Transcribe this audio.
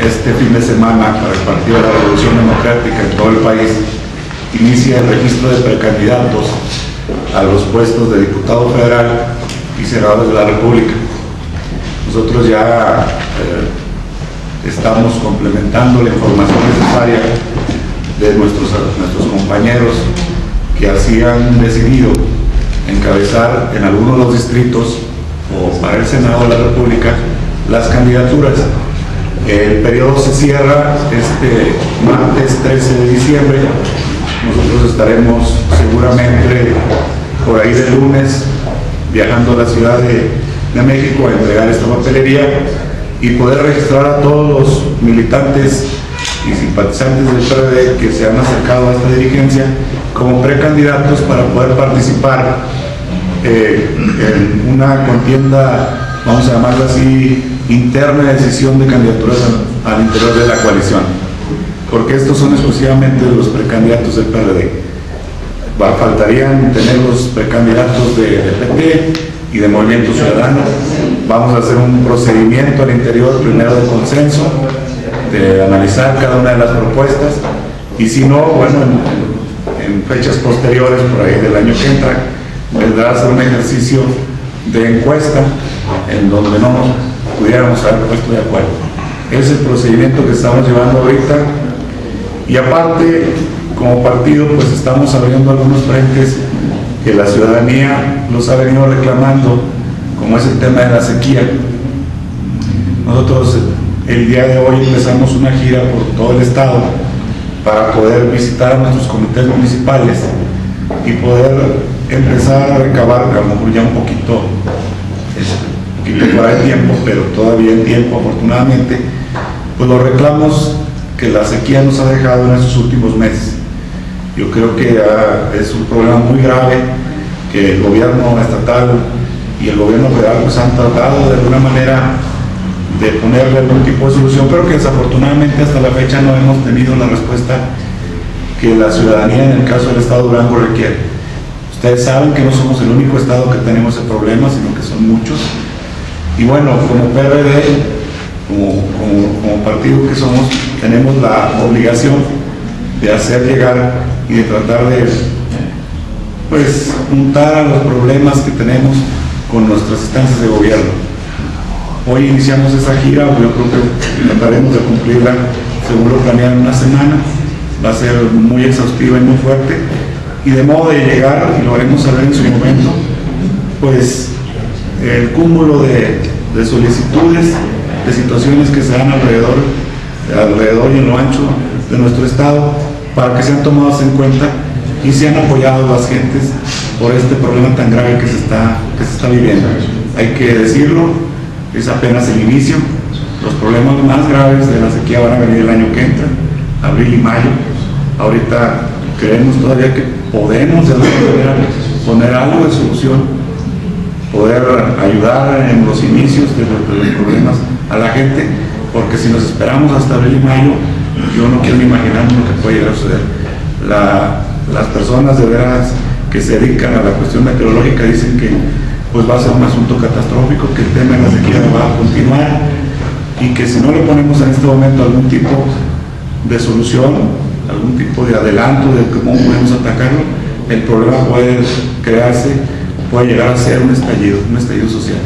este fin de semana, para el Partido de la Revolución Democrática en todo el país, inicia el registro de precandidatos a los puestos de diputado federal y senadores de la República. Nosotros ya estamos complementando la información necesaria de nuestros compañeros que así han decidido encabezar en algunos de los distritos o para el Senado de la República las candidaturas. El periodo se cierra este martes 13 de diciembre. Nosotros estaremos seguramente por ahí de lunes viajando a la Ciudad de México a entregar esta papelería y poder registrar a todos los militantes y simpatizantes del PRD que se han acercado a esta dirigencia como precandidatos para poder participar en una contienda, vamos a llamarla así, interna de decisión de candidaturas al interior de la coalición, porque estos son exclusivamente de los precandidatos del PRD. Faltarían tener los precandidatos de PT y de Movimiento Ciudadano. Vamos a hacer un procedimiento al interior, primero de consenso, de analizar cada una de las propuestas, y si no, bueno, en fechas posteriores, por ahí del año que entra, vendrá a hacer un ejercicio de encuesta en donde no nos pudiéramos haber puesto de acuerdo. Es el procedimiento que estamos llevando ahorita, y aparte, como partido, pues estamos abriendo algunos frentes que la ciudadanía los ha venido reclamando, como es el tema de la sequía. Nosotros el día de hoy empezamos una gira por todo el estado para poder visitar a nuestros comités municipales y poder empezar a recabar, a lo mejor ya un poquito fuera de tiempo, pero todavía en tiempo, afortunadamente, pues los reclamos que la sequía nos ha dejado en estos últimos meses. Yo creo que es un problema muy grave que el gobierno estatal y el gobierno federal pues han tratado de alguna manera de ponerle algún tipo de solución, pero que desafortunadamente hasta la fecha no hemos tenido la respuesta que la ciudadanía en el caso del estado de Durango requiere. Ustedes saben que no somos el único estado que tenemos ese problema, sino que son muchos. Y bueno, como PRD, como partido que somos, tenemos la obligación de hacer llegar y de tratar de pues juntar a los problemas que tenemos con nuestras instancias de gobierno. Hoy iniciamos esa gira, yo creo que trataremos de cumplirla según lo planeado en una semana. Va a ser muy exhaustiva y muy fuerte, y de modo de llegar, y lo haremos saber en su momento, pues el cúmulo de solicitudes, de situaciones que se dan alrededor y en lo ancho de nuestro estado, para que sean tomadas en cuenta y sean apoyados las gentes por este problema tan grave que se está viviendo. Hay que decirlo, es apenas el inicio. Los problemas más graves de la sequía van a venir el año que entra, abril y mayo. Ahorita creemos todavía que podemos de alguna manera poner algo de solución, poder ayudar en los inicios de los problemas a la gente, porque si nos esperamos hasta abril y mayo, yo no quiero ni imaginarme lo que puede llegar a suceder. Las personas de veras que se dedican a la cuestión meteorológica dicen que pues va a ser un asunto catastrófico, que el tema de la sequía va a continuar, y que si no le ponemos en este momento algún tipo de solución, algún tipo de adelanto de cómo podemos atacarlo, el problema puede crearse, puede llegar a ser un estallido social.